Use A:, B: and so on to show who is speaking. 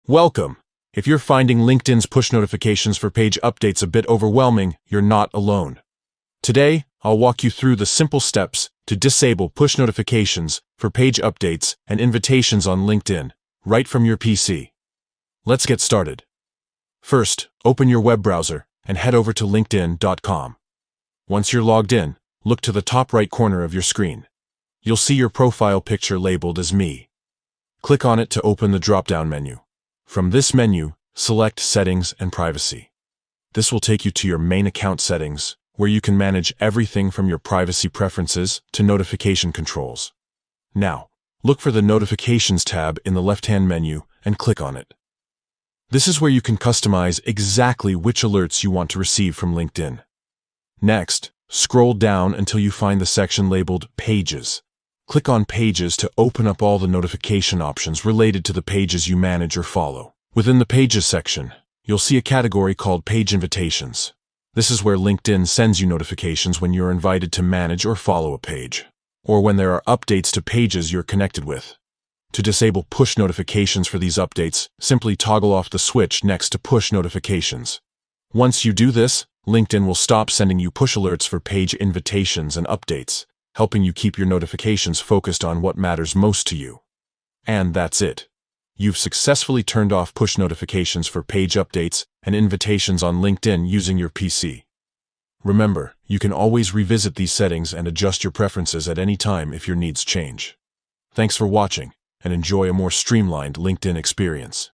A: Welcome! If you're finding LinkedIn's push notifications for page updates a bit overwhelming, you're not alone. Today, I'll walk you through the simple steps to disable push notifications for page updates and invitations on LinkedIn, right from your PC. Let's get started. First, open your web browser and head over to linkedin.com. Once you're logged in, look to the top right corner of your screen. You'll see your profile picture labeled as Me. Click on it to open the drop-down menu. From this menu, select Settings and Privacy. This will take you to your main account settings, where you can manage everything from your privacy preferences to notification controls. Now, look for the Notifications tab in the left-hand menu and click on it. This is where you can customize exactly which alerts you want to receive from LinkedIn. Next, scroll down until you find the section labeled Pages. Click on Pages to open up all the notification options related to the pages you manage or follow. Within the Pages section, you'll see a category called Page Invitations. This is where LinkedIn sends you notifications when you're invited to manage or follow a page, or when there are updates to pages you're connected with. To disable push notifications for these updates, simply toggle off the switch next to Push Notifications. Once you do this, LinkedIn will stop sending you push alerts for page invitations and updates, helping you keep your notifications focused on what matters most to you. And that's it. You've successfully turned off push notifications for page updates and invitations on LinkedIn using your PC. Remember, you can always revisit these settings and adjust your preferences at any time if your needs change. Thanks for watching, and enjoy a more streamlined LinkedIn experience.